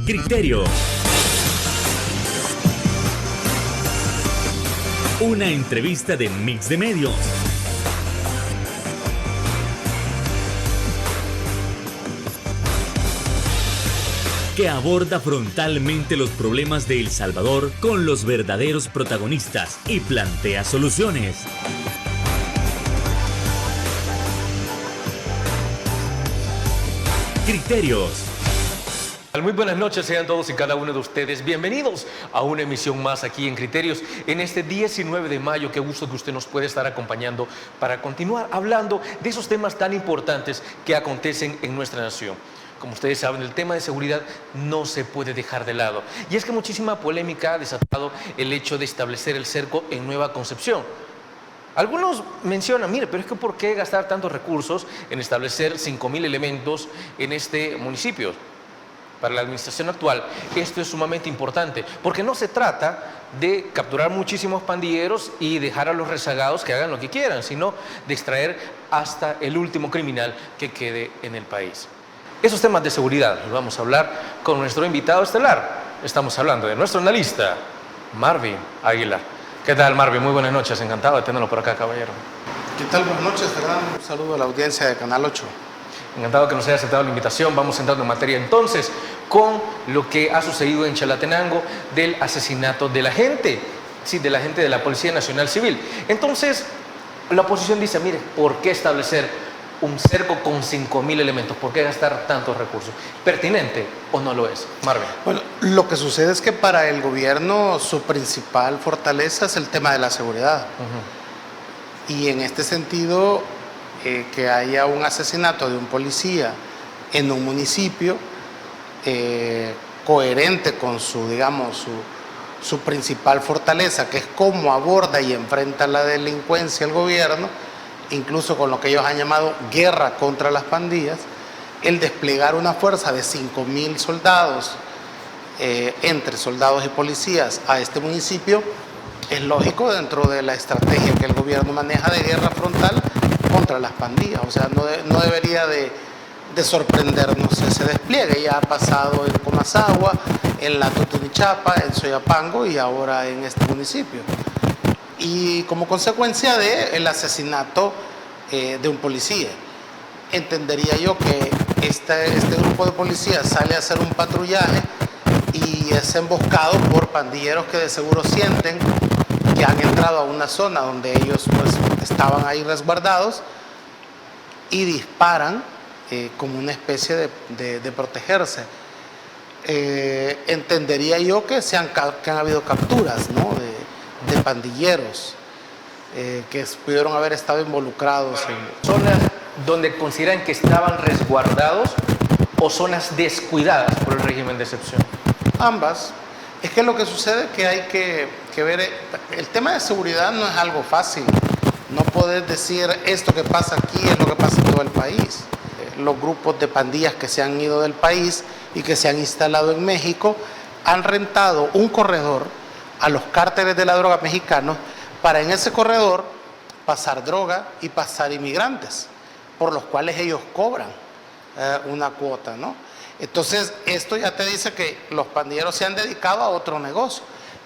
Criterio. Una entrevista de Mix de Medios. Que aborda frontalmente los problemas de El Salvador con los verdaderos protagonistas y plantea soluciones. Criterios. Muy buenas noches, sean todos y cada uno de ustedes bienvenidos a una emisión más aquí en Criterios en este 19 de mayo. Qué gusto que usted nos puede estar acompañando para continuar hablando de esos temas tan importantes que acontecen en nuestra nación. Como ustedes saben, el tema de seguridad no se puede dejar de lado. Y es que muchísima polémica ha desatado el hecho de establecer el cerco en Nueva Concepción. Algunos mencionan, mire, pero es que ¿por qué gastar tantos recursos en establecer 5.000 elementos en este municipio? Para la administración actual, esto es sumamente importante, porque no se trata de capturar muchísimos pandilleros y dejar a los rezagados que hagan lo que quieran, sino de extraer hasta el último criminal que quede en el país. Esos temas de seguridad los vamos a hablar con nuestro invitado estelar. Estamos hablando de nuestro analista, Marvin Aguilar. ¿Qué tal, Marvin? Muy buenas noches, encantado de tenerlo por acá, caballero. ¿Qué tal? Buenas noches, Fernando. Un saludo a la audiencia de Canal 8. Encantado que nos haya aceptado la invitación. Vamos entrando en materia entonces con lo que ha sucedido en Chalatenango del asesinato de la gente, sí, de la gente de la Policía Nacional Civil. Entonces, la oposición dice, mire, ¿por qué establecer un cerco con 5.000 elementos? ¿Por qué gastar tantos recursos? ¿Pertinente o no lo es? Marvin. Bueno, lo que sucede es que para el gobierno su principal fortaleza es el tema de la seguridad. Y en este sentido, que haya un asesinato de un policía en un municipio coherente con su, digamos, su principal fortaleza, que es cómo aborda y enfrenta la delincuencia el gobierno, incluso con lo que ellos han llamado guerra contra las pandillas, el desplegar una fuerza de 5.000 soldados, entre soldados y policías, a este municipio, es lógico dentro de la estrategia que el gobierno maneja de guerra frontal contra las pandillas. O sea, no debería de sorprendernos ese despliegue. Ya ha pasado en Comasagua, en la Totonichapa, en Soyapango y ahora en este municipio. Y como consecuencia del asesinato de un policía. Entendería yo que este grupo de policías sale a hacer un patrullaje y es emboscado por pandilleros que de seguro sienten que han entrado a una zona donde ellos pues estaban ahí resguardados y disparan como una especie de protegerse. Entendería yo que han habido capturas, ¿no?, de pandilleros que pudieron haber estado involucrados en ¿Zonas donde consideran que estaban resguardados o zonas descuidadas por el régimen de excepción? ambas. Es que lo que sucede es que hay que ver, el tema de seguridad no es algo fácil. No puedes decir esto que pasa aquí es lo que pasa en todo el país. Los grupos de pandillas que se han ido del país y que se han instalado en México han rentado un corredor a los cárteles de la droga mexicanos para en ese corredor pasar droga y pasar inmigrantes, por los cuales ellos cobran una cuota, ¿no? Entonces, esto ya te dice que los pandilleros se han dedicado a otro negocio,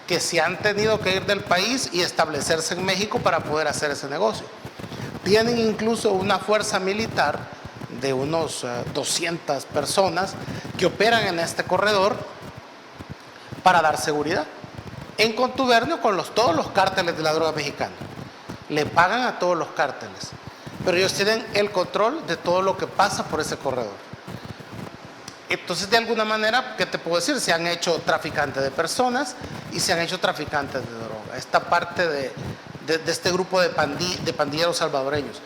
que se han tenido que ir del país y establecerse en México para poder hacer ese negocio. Tienen incluso una fuerza militar de unos 200 personas que operan en este corredor para dar seguridad, en contubernio con todos los cárteles de la droga mexicana. Le pagan a todos los cárteles, pero ellos tienen el control de todo lo que pasa por ese corredor. Entonces, de alguna manera, ¿qué te puedo decir? Se han hecho traficantes de personas y se han hecho traficantes de droga. Esta parte de este grupo de pandilleros salvadoreños.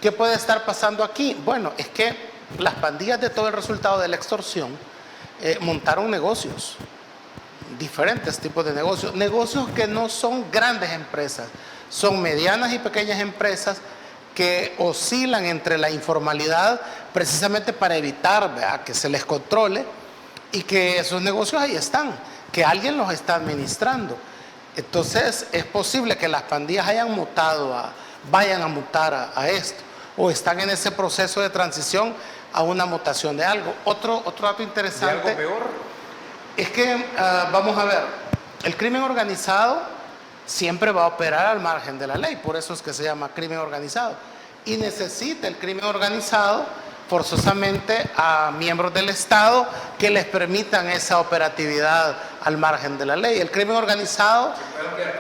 ¿Qué puede estar pasando aquí? Bueno, es que las pandillas, de todo el resultado de la extorsión, montaron negocios, diferentes tipos de negocios que no son grandes empresas, son medianas y pequeñas empresas que oscilan entre la informalidad precisamente para evitar, ¿verdad?, que se les controle y que esos negocios ahí están, que alguien los está administrando. Entonces es posible que las pandillas vayan a mutar a esto, o están en ese proceso de transición a una mutación de algo. Otro dato interesante. ¿De algo peor Es que, vamos a ver, el crimen organizado siempre va a operar al margen de la ley, por eso es que se llama crimen organizado. Y necesita el crimen organizado forzosamente a miembros del Estado que les permitan esa operatividad al margen de la ley. El crimen organizado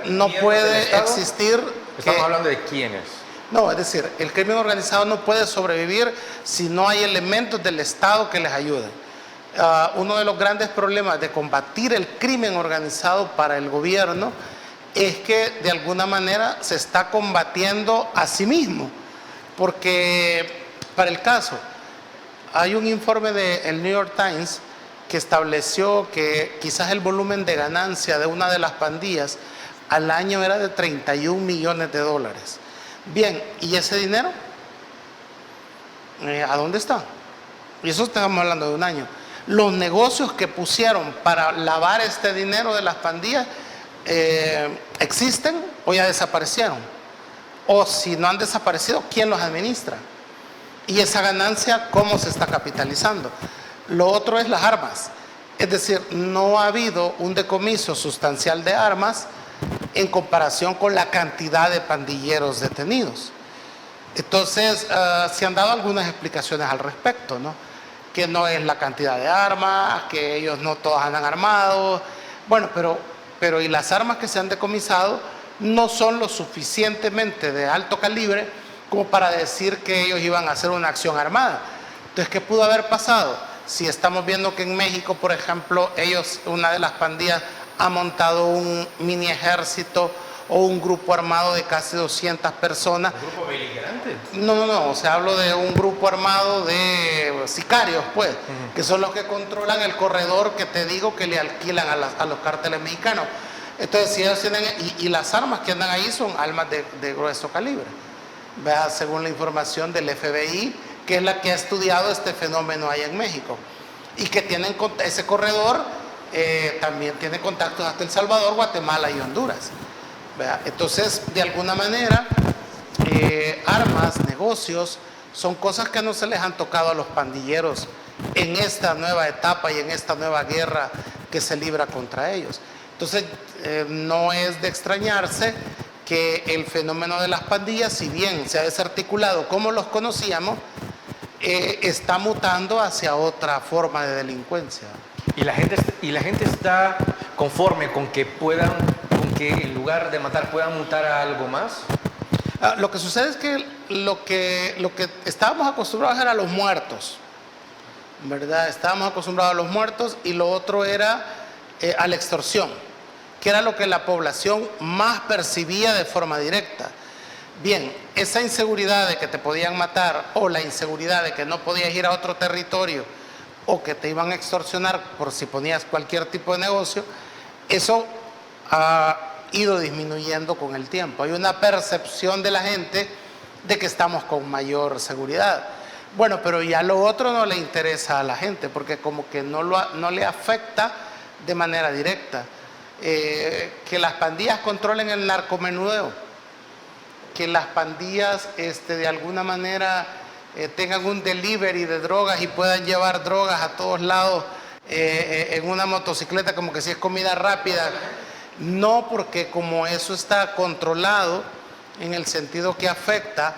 no puede existir. Estamos hablando de quiénes. No, es decir, el crimen organizado no puede sobrevivir si no hay elementos del Estado que les ayuden. Uno de los grandes problemas de combatir el crimen organizado para el gobierno es que de alguna manera se está combatiendo a sí mismo. Porque, para el caso, hay un informe del New York Times que estableció que quizás el volumen de ganancia de una de las pandillas al año era de 31 millones de dólares. Bien, ¿y ese dinero? ¿A dónde está? Y eso estamos hablando de un año. Los negocios que pusieron para lavar este dinero de las pandillas existen o ya desaparecieron. O si no han desaparecido, ¿quién los administra? Y esa ganancia, ¿cómo se está capitalizando? Lo otro es las armas. Es decir, no ha habido un decomiso sustancial de armas en comparación con la cantidad de pandilleros detenidos. Entonces, se han dado algunas explicaciones al respecto, ¿no? Que no es la cantidad de armas, que ellos no todos andan armados. Bueno, pero y las armas que se han decomisado no son lo suficientemente de alto calibre como para decir que ellos iban a hacer una acción armada. Entonces, ¿qué pudo haber pasado? Si estamos viendo que en México, por ejemplo, una de las pandillas ha montado un mini ejército o un grupo armado de casi 200 personas. ¿Un grupo beligerante? No, o sea, hablo de un grupo armado de sicarios, pues, que son los que controlan el corredor que te digo que le alquilan a los cárteles mexicanos. Entonces, si ellos tienen, y las armas que andan ahí son armas de grueso calibre, ¿verdad? Según la información del FBI, que es la que ha estudiado este fenómeno ahí en México, y que tienen ese corredor, también tiene contactos hasta El Salvador, Guatemala y Honduras, ¿verdad? Entonces, de alguna manera, armas, negocios, son cosas que no se les han tocado a los pandilleros en esta nueva etapa y en esta nueva guerra que se libra contra ellos. Entonces, no es de extrañarse que el fenómeno de las pandillas, si bien se ha desarticulado como los conocíamos, está mutando hacia otra forma de delincuencia. ¿Y la gente está conforme con que en lugar de matar puedan mutar a algo más? Lo que sucede es que lo que estábamos acostumbrados era a los muertos, ¿verdad? Estábamos acostumbrados a los muertos, y lo otro era a la extorsión, que era lo que la población más percibía de forma directa. Bien, esa inseguridad de que te podían matar, o la inseguridad de que no podías ir a otro territorio, o que te iban a extorsionar por si ponías cualquier tipo de negocio, eso ha ido disminuyendo con el tiempo. Hay una percepción de la gente de que estamos con mayor seguridad. Bueno, pero ya lo otro no le interesa a la gente, porque como que no le afecta de manera directa. Que las pandillas controlen el narcomenudeo, que las pandillas de alguna manera tengan un delivery de drogas y puedan llevar drogas a todos lados en una motocicleta como que si es comida rápida. No, porque como eso está controlado en el sentido que afecta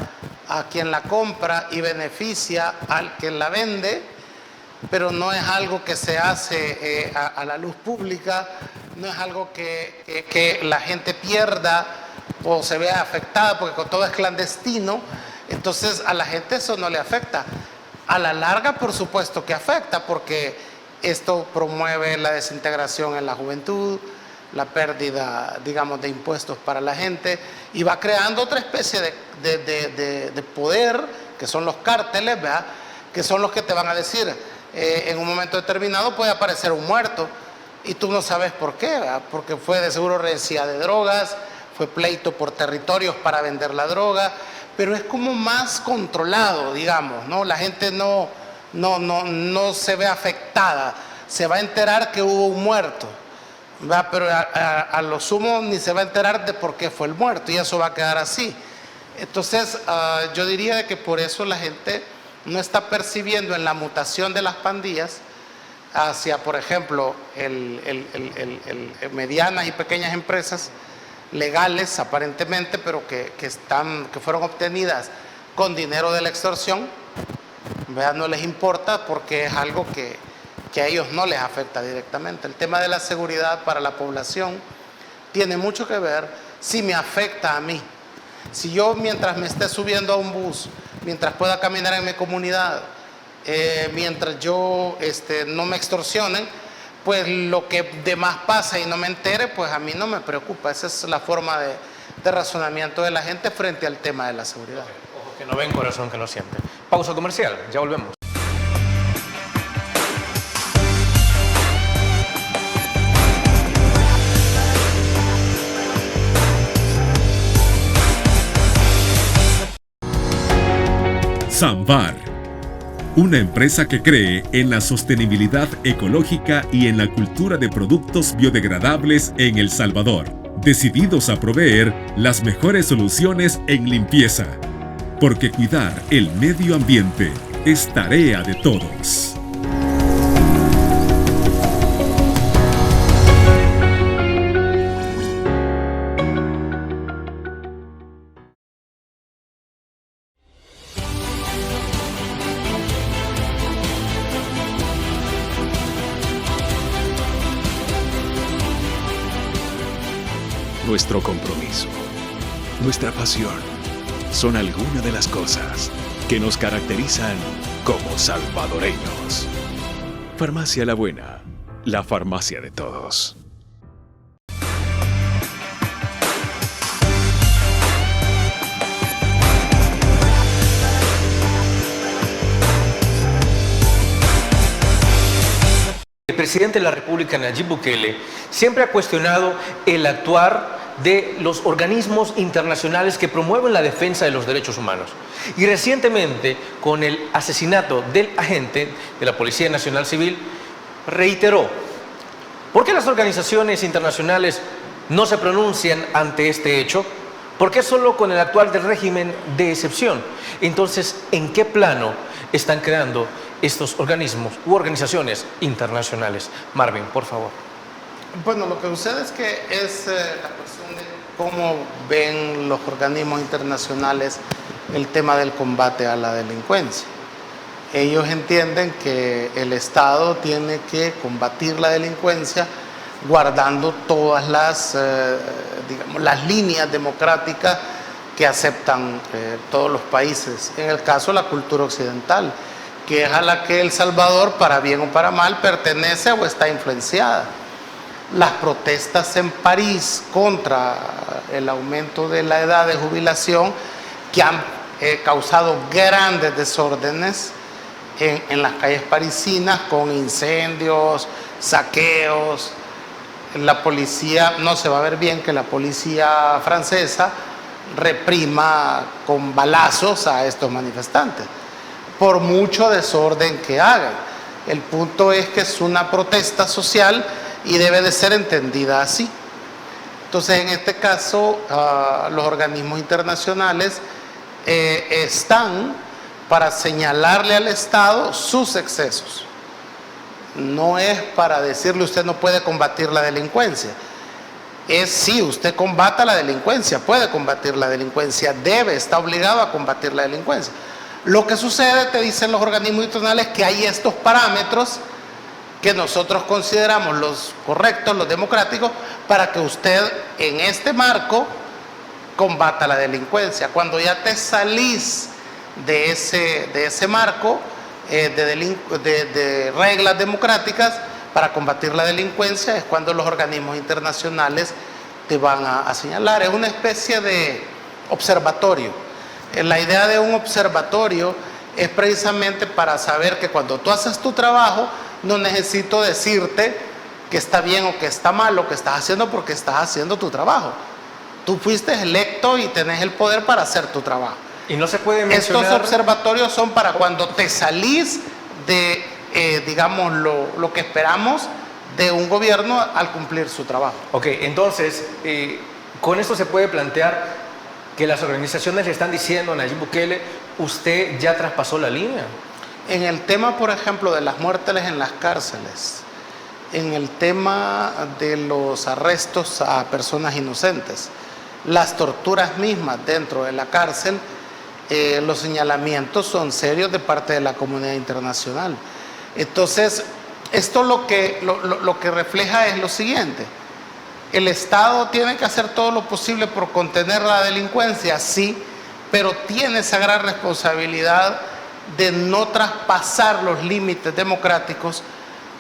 a quien la compra y beneficia al que la vende, pero no es algo que se hace a la luz pública, no es algo que la gente pierda o se vea afectada, porque todo es clandestino. Entonces a la gente eso no le afecta. A la larga, por supuesto que afecta, porque esto promueve la desintegración en la juventud, la pérdida, digamos, de impuestos para la gente, y va creando otra especie de poder, que son los cárteles, ¿verdad? Que son los que te van a decir, en un momento determinado puede aparecer un muerto, y tú no sabes por qué, ¿verdad? Porque fue de seguro rencilla de drogas, fue pleito por territorios para vender la droga, pero es como más controlado, digamos, ¿no? La gente no se ve afectada, se va a enterar que hubo un muerto, ¿verdad? Pero a lo sumo ni se va a enterar de por qué fue el muerto, y eso va a quedar así. Entonces, yo diría que por eso la gente no está percibiendo en la mutación de las pandillas hacia, por ejemplo, medianas y pequeñas empresas legales aparentemente, pero que fueron obtenidas con dinero de la extorsión, ¿verdad? No les importa porque es algo que a ellos no les afecta directamente. El tema de la seguridad para la población tiene mucho que ver si me afecta a mí. Si yo, mientras me esté subiendo a un bus, mientras pueda caminar en mi comunidad, mientras yo no me extorsionen, pues lo que demás pasa y no me entere, pues a mí no me preocupa. Esa es la forma de razonamiento de la gente frente al tema de la seguridad. Ojo que no ven, corazón que no siente. Pausa comercial, ya volvemos. Samvar, una empresa que cree en la sostenibilidad ecológica y en la cultura de productos biodegradables en El Salvador, decididos a proveer las mejores soluciones en limpieza, porque cuidar el medio ambiente es tarea de todos. Nuestro compromiso, nuestra pasión, son algunas de las cosas que nos caracterizan como salvadoreños. Farmacia La Buena, la farmacia de todos. El presidente de la República, Nayib Bukele, siempre ha cuestionado el actuar de los organismos internacionales que promueven la defensa de los derechos humanos. Y recientemente, con el asesinato del agente de la Policía Nacional Civil, reiteró: ¿por qué las organizaciones internacionales no se pronuncian ante este hecho? ¿Por qué solo con el actual del régimen de excepción? Entonces, ¿en qué plano están creando estos organismos u organizaciones internacionales? Marvin, por favor. Bueno, lo que sucede es que es la cuestión de cómo ven los organismos internacionales el tema del combate a la delincuencia. Ellos entienden que el Estado tiene que combatir la delincuencia guardando todas las líneas democráticas que aceptan todos los países. En el caso de la cultura occidental, que es a la que El Salvador, para bien o para mal, pertenece o está influenciada. Las protestas en París contra el aumento de la edad de jubilación, que han causado grandes desórdenes en las calles parisinas, con incendios, saqueos. La policía, no se va a ver bien que la policía francesa reprima con balazos a estos manifestantes, por mucho desorden que hagan. El punto es que es una protesta social y debe de ser entendida así. Entonces, en este caso, los organismos internacionales están para señalarle al Estado sus excesos. No es para decirle usted no puede combatir la delincuencia. Es sí, usted combata la delincuencia, puede combatir la delincuencia, está obligado a combatir la delincuencia. Lo que sucede, te dicen los organismos internacionales, que hay estos parámetros que nosotros consideramos los correctos, los democráticos, para que usted en este marco combata la delincuencia. Cuando ya te salís de ese marco de reglas democráticas para combatir la delincuencia, es cuando los organismos internacionales te van a señalar. Es una especie de observatorio. La idea de un observatorio es precisamente para saber que cuando tú haces tu trabajo, no necesito decirte que está bien o que está mal lo que estás haciendo, porque estás haciendo tu trabajo. Tú fuiste electo y tenés el poder para hacer tu trabajo. Y no se puede mencionar... Estos observatorios son para cuando te salís de, digamos, lo que esperamos de un gobierno al cumplir su trabajo. Ok, entonces, con esto se puede plantear que las organizaciones le están diciendo a Nayib Bukele: usted ya traspasó la línea. En el tema, por ejemplo, de las muertes en las cárceles, en el tema de los arrestos a personas inocentes, las torturas mismas dentro de la cárcel, los señalamientos son serios de parte de la comunidad internacional. Entonces, esto lo que refleja es lo siguiente: el Estado tiene que hacer todo lo posible por contener la delincuencia, sí, pero tiene esa gran responsabilidad de no traspasar los límites democráticos,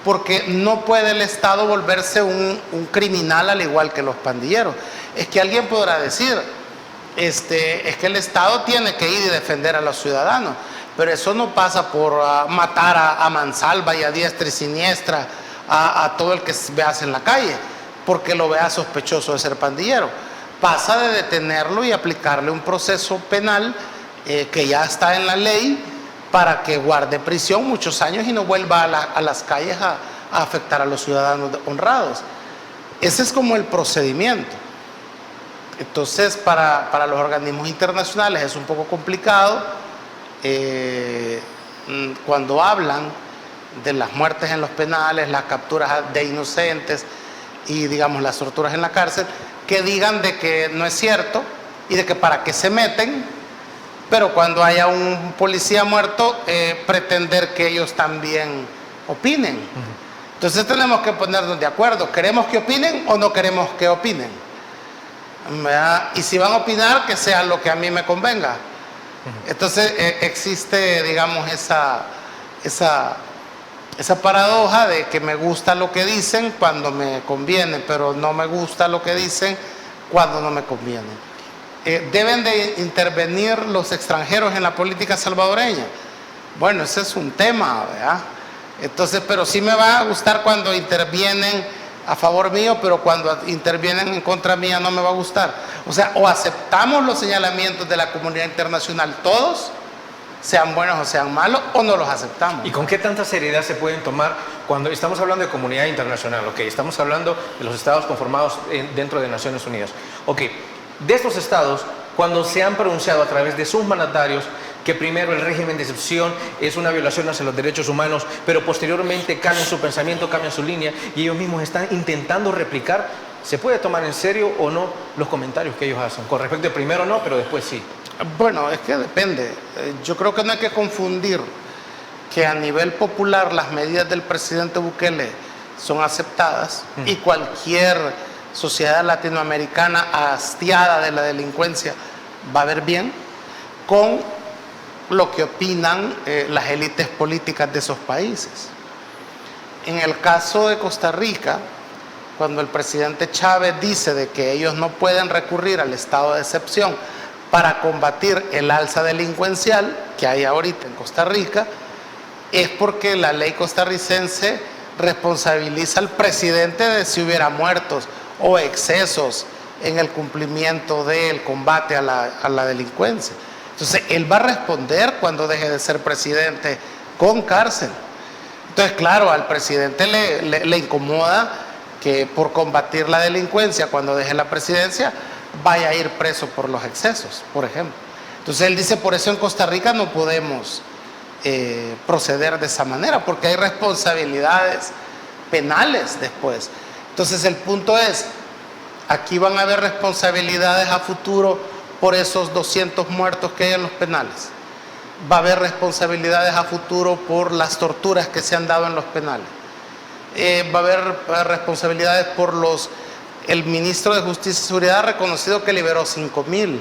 porque no puede el Estado volverse un criminal al igual que los pandilleros. Es que alguien podrá decir, es que el Estado tiene que ir y defender a los ciudadanos, pero eso no pasa por matar a mansalva y a diestra y siniestra a todo el que veas en la calle, porque lo vea sospechoso de ser pandillero. Pasa de detenerlo y aplicarle un proceso penal que ya está en la ley, para que guarde prisión muchos años y no vuelva a las calles a afectar a los ciudadanos honrados. Ese es como el procedimiento. Entonces, para los organismos internacionales es un poco complicado cuando hablan de las muertes en los penales, las capturas de inocentes y, digamos, las torturas en la cárcel, que digan de que no es cierto y de que para qué se meten, pero cuando haya un policía muerto, pretender que ellos también opinen. Entonces tenemos que ponernos de acuerdo. ¿Queremos que opinen o no queremos que opinen? ¿Verdad? Y si van a opinar, que sea lo que a mí me convenga. Entonces existe, digamos, esa paradoja de que me gusta lo que dicen cuando me conviene, pero no me gusta lo que dicen cuando no me conviene. ¿Deben de intervenir los extranjeros en la política salvadoreña? Bueno, ese es un tema, ¿verdad? Entonces, pero sí me va a gustar cuando intervienen a favor mío, pero cuando intervienen en contra mía no me va a gustar. O sea, o aceptamos los señalamientos de la comunidad internacional todos, sean buenos o sean malos, o no los aceptamos. ¿Y con qué tanta seriedad se pueden tomar cuando estamos hablando de comunidad internacional? Ok, estamos hablando de los estados conformados dentro de Naciones Unidas. Ok, de estos estados, cuando se han pronunciado a través de sus mandatarios que primero el régimen de excepción es una violación hacia los derechos humanos, pero posteriormente cambian su pensamiento, cambian su línea y ellos mismos están intentando replicar, ¿se puede tomar en serio o no los comentarios que ellos hacen? Con respecto a primero no, pero después sí. Bueno, es que depende. Yo creo que no hay que confundir que a nivel popular las medidas del presidente Bukele son aceptadas y cualquier sociedad latinoamericana hastiada de la delincuencia va a ver bien, con lo que opinan las élites políticas de esos países. En el caso de Costa Rica, cuando el presidente Chávez dice de que ellos no pueden recurrir al estado de excepción para combatir el alza delincuencial que hay ahorita en Costa Rica, es porque la ley costarricense responsabiliza al presidente de si hubiera muertos o excesos en el cumplimiento del combate a la delincuencia. Entonces, él va a responder cuando deje de ser presidente con cárcel. Entonces, claro, al presidente le incomoda que por combatir la delincuencia, cuando deje la presidencia, vaya a ir preso por los excesos, por ejemplo. Entonces, él dice, por eso en Costa Rica no podemos proceder de esa manera, porque hay responsabilidades penales después. Entonces el punto es, aquí van a haber responsabilidades a futuro por esos 200 muertos que hay en los penales. Va a haber responsabilidades a futuro por las torturas que se han dado en los penales. Va a haber responsabilidades por el ministro de Justicia y Seguridad ha reconocido que liberó 5,000.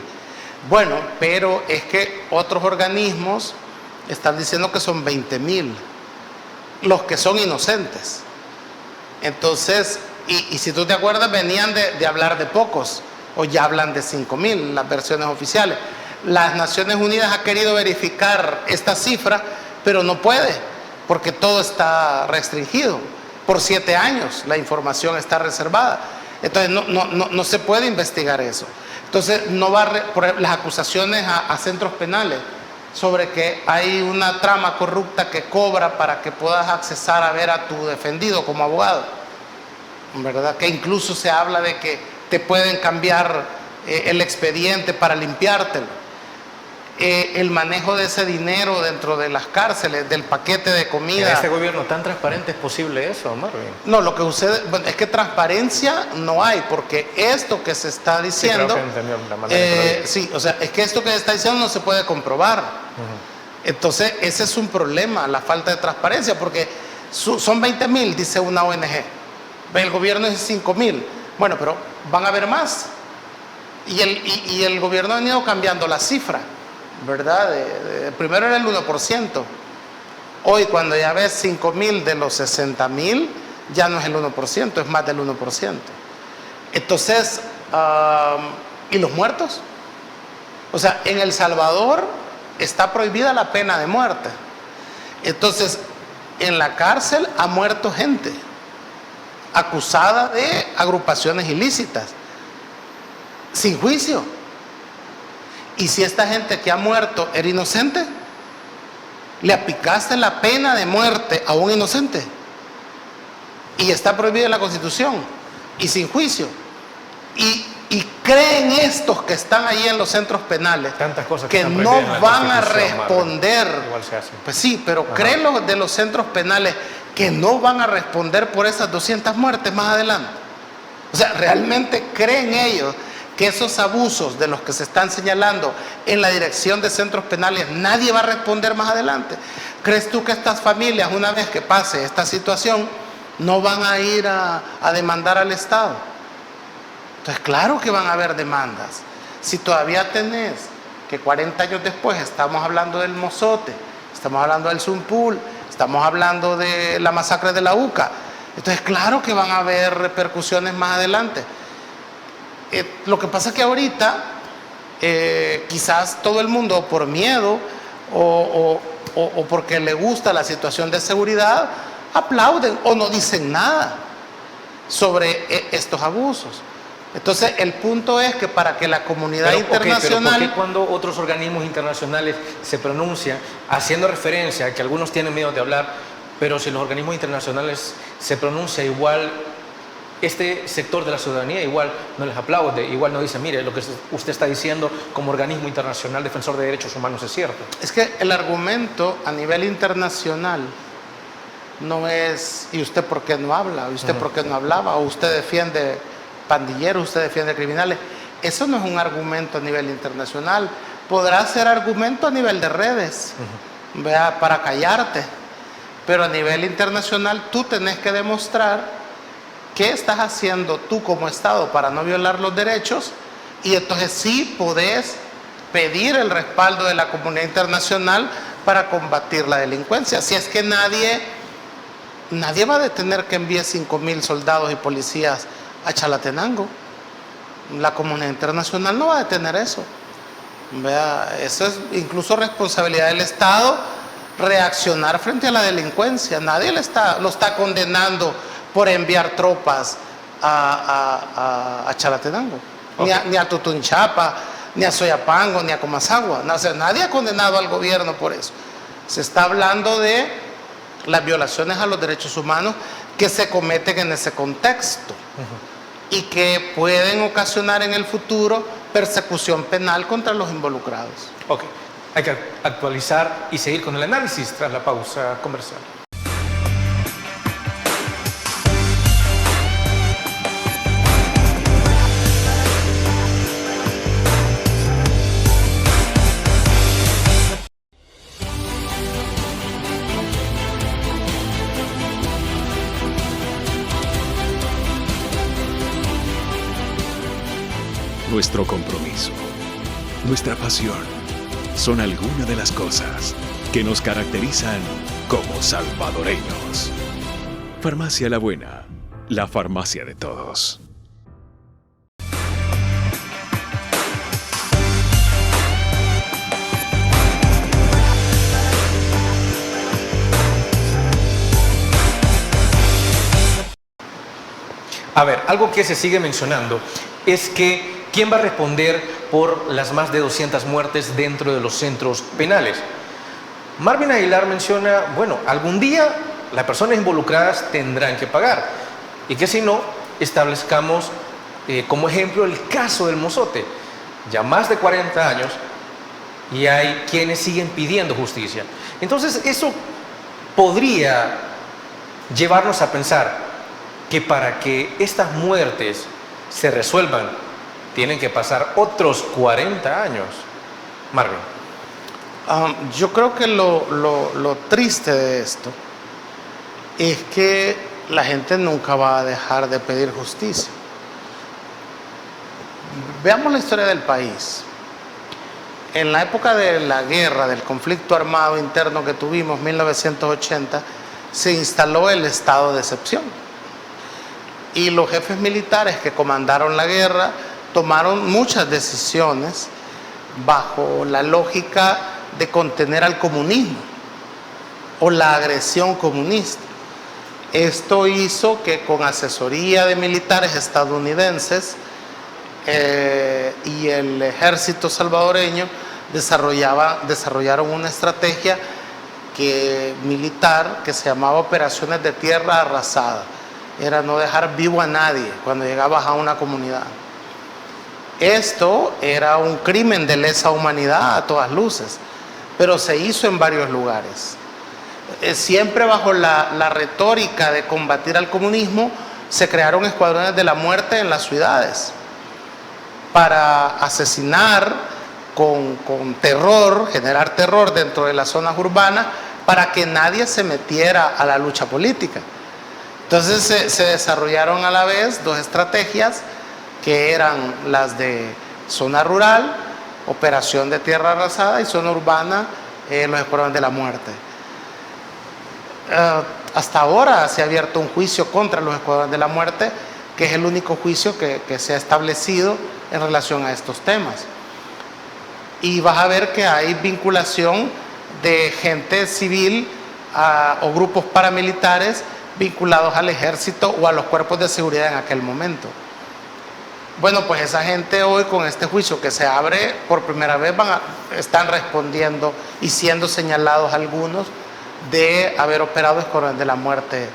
Bueno, pero es que otros organismos están diciendo que son 20,000 los que son inocentes. Entonces, y si tú te acuerdas, venían de hablar de pocos, o ya hablan de 5,000 las versiones oficiales. Las Naciones Unidas ha querido verificar esta cifra, pero no puede, porque todo está restringido. Por 7 años la información está reservada. Entonces no se puede investigar eso. Entonces no va por las acusaciones a centros penales sobre que hay una trama corrupta que cobra para que puedas accesar a ver a tu defendido como abogado, ¿verdad? Que incluso se habla de que te pueden cambiar el expediente para limpiártelo. el manejo de ese dinero dentro de las cárceles, del paquete de comida. En este gobierno tan transparente es posible eso, Marvin. No, lo que sucede, bueno, es que transparencia no hay, porque esto que se está diciendo, sí, creo que entendió la manera sí, o sea, es que esto que se está diciendo no se puede comprobar. Entonces, ese es un problema, la falta de transparencia, porque son 20,000, dice una ONG, el gobierno dice 5,000, bueno, pero van a haber más, y el gobierno ha venido cambiando la cifra, ¿verdad? Primero era el 1%, hoy cuando ya ves 5,000 de los 60,000, ya no es el 1%, es más del 1%. Entonces, ¿y los muertos? O sea, en El Salvador está prohibida la pena de muerte. Entonces, en la cárcel ha muerto gente acusada de agrupaciones ilícitas, sin juicio. Y si esta gente que ha muerto era inocente, le aplicaste la pena de muerte a un inocente. Y está prohibida en la Constitución, y sin juicio. Y creen estos que están ahí en los centros penales tantas cosas que están no prohibidas en la van a Constitución, responder. Marvin. Igual se hace. Pues sí, pero creen los de los centros penales que no van a responder por esas 200 muertes más adelante. O sea, ¿realmente creen ellos que esos abusos de los que se están señalando en la dirección de centros penales nadie va a responder más adelante? ¿Crees tú que estas familias, una vez que pase esta situación, no van a ir a demandar al Estado? Entonces, claro que van a haber demandas. Si todavía tenés que 40 años después estamos hablando del Mozote, estamos hablando del Zumpul, estamos hablando de la masacre de la UCA, entonces claro que van a haber repercusiones más adelante. Lo que pasa es que ahorita quizás todo el mundo por miedo o porque le gusta la situación de seguridad aplauden o no dicen nada sobre estos abusos. Entonces, el punto es que para que la comunidad internacional... ¿por qué cuando otros organismos internacionales se pronuncian haciendo referencia a que algunos tienen miedo de hablar, pero si los organismos internacionales se pronuncian igual, este sector de la ciudadanía igual no les aplaude, igual no dice, mire, lo que usted está diciendo como organismo internacional defensor de derechos humanos es cierto? Es que el argumento a nivel internacional no es, ¿y usted por qué no habla? ¿Y usted por qué no hablaba? ¿O usted defiende pandilleros, usted defiende criminales? Eso no es un argumento a nivel internacional. Podrá ser argumento a nivel de redes, ¿vea? Para callarte, pero a nivel internacional tú tenés que demostrar qué estás haciendo tú como Estado para no violar los derechos, y entonces sí podés pedir el respaldo de la comunidad internacional para combatir la delincuencia. Si es que nadie va a detener que envíe 5,000 soldados y policías a Chalatenango. La comunidad internacional no va a detener eso. Vea, eso es incluso responsabilidad del Estado reaccionar frente a la delincuencia. Nadie lo está condenando por enviar tropas a Chalatenango, ni a Tutunchapa, ni a Soyapango, ni a Comasagua. No, o sea, nadie ha condenado al gobierno por eso. Se está hablando de las violaciones a los derechos humanos que se cometen en ese contexto y que pueden ocasionar en el futuro persecución penal contra los involucrados. Ok, hay que actualizar y seguir con el análisis tras la pausa comercial. Nuestro compromiso, nuestra pasión, son algunas de las cosas que nos caracterizan como salvadoreños. Farmacia La Buena, la farmacia de todos. A ver, algo que se sigue mencionando es que ¿quién va a responder por las más de 200 muertes dentro de los centros penales? Marvin Aguilar menciona, bueno, algún día las personas involucradas tendrán que pagar, y que si no, establezcamos como ejemplo el caso del Mozote. Ya más de 40 años y hay quienes siguen pidiendo justicia. Entonces eso podría llevarnos a pensar que para que estas muertes se resuelvan tienen que pasar otros 40 años. Marvin. Yo creo que lo triste de esto es que la gente nunca va a dejar de pedir justicia. Veamos la historia del país. En la época de la guerra, del conflicto armado interno que tuvimos, 1980, se instaló el estado de excepción. Y los jefes militares que comandaron la guerra tomaron muchas decisiones bajo la lógica de contener al comunismo o la agresión comunista. Esto hizo que con asesoría de militares estadounidenses y el ejército salvadoreño desarrollaron una estrategia militar que se llamaba operaciones de tierra arrasada. Era no dejar vivo a nadie cuando llegabas a una comunidad. Esto era un crimen de lesa humanidad a todas luces, pero se hizo en varios lugares. Siempre bajo la retórica de combatir al comunismo, se crearon escuadrones de la muerte en las ciudades para asesinar con terror, generar terror dentro de las zonas urbanas para que nadie se metiera a la lucha política. Entonces se desarrollaron a la vez dos estrategias que eran las de zona rural, operación de tierra arrasada, y zona urbana, los escuadrones de la muerte. Hasta ahora se ha abierto un juicio contra los escuadrones de la muerte, que es el único juicio que se ha establecido en relación a estos temas. Y vas a ver que hay vinculación de gente civil o grupos paramilitares vinculados al ejército o a los cuerpos de seguridad en aquel momento. Bueno, pues esa gente hoy con este juicio que se abre por primera vez están respondiendo y siendo señalados algunos de haber operado escuadrones de la muerte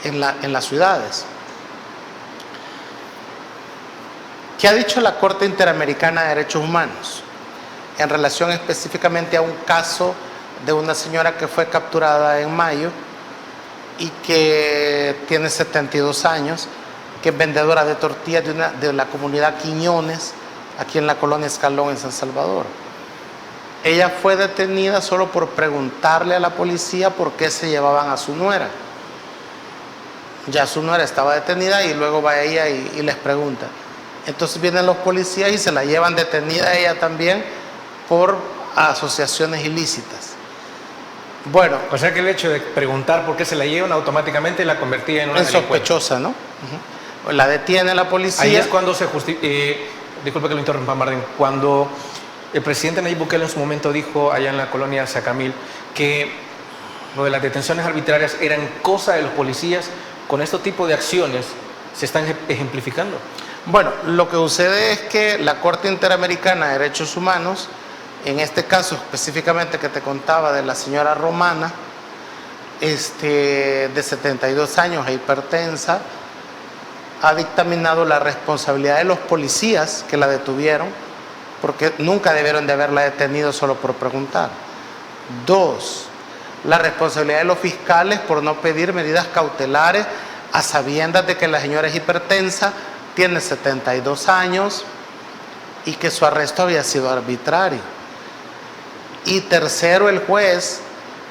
en las ciudades. ¿Qué ha dicho la Corte Interamericana de Derechos Humanos en relación específicamente a un caso de una señora que fue capturada en mayo y que tiene 72 años, que es vendedora de tortillas de la comunidad Quiñones, aquí en la colonia Escalón, en San Salvador? Ella fue detenida solo por preguntarle a la policía por qué se llevaban a su nuera. Ya su nuera estaba detenida y luego va ella y les pregunta. Entonces vienen los policías y se la llevan detenida a ella también por asociaciones ilícitas. Bueno. O sea que el hecho de preguntar por qué se la llevan automáticamente la convertía en una sospechosa, ¿no? Uh-huh. La detiene la policía. Ahí es cuando se disculpe que lo interrumpa, Martín, cuando el presidente Nayib Bukele en su momento dijo allá en la colonia Sacamil que lo de las detenciones arbitrarias eran cosa de los policías. Con este tipo de acciones se están ejemplificando. Bueno, lo que sucede es que la Corte Interamericana de Derechos Humanos, en este caso específicamente que te contaba de la señora Romana, de 72 años e hipertensa, ha dictaminado la responsabilidad de los policías que la detuvieron, porque nunca debieron de haberla detenido solo por preguntar. 2, la responsabilidad de los fiscales por no pedir medidas cautelares a sabiendas de que la señora es hipertensa, tiene 72 años y que su arresto había sido arbitrario. Y 3, el juez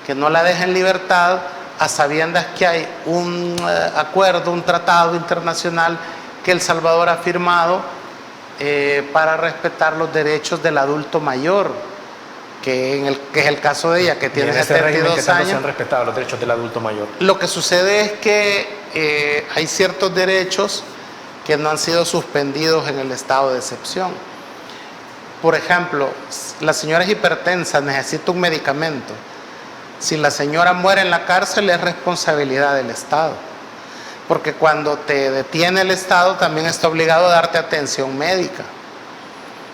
que no la deja en libertad a sabiendas que hay un acuerdo, un tratado internacional que El Salvador ha firmado para respetar los derechos del adulto mayor, que es el caso de ella, que tiene 72 años. Se han respetado los derechos del adulto mayor. Lo que sucede es que hay ciertos derechos que no han sido suspendidos en el estado de excepción. Por ejemplo, la señora es hipertensa, necesita un medicamento. Si la señora muere en la cárcel es responsabilidad del Estado, porque cuando te detiene el Estado también está obligado a darte atención médica.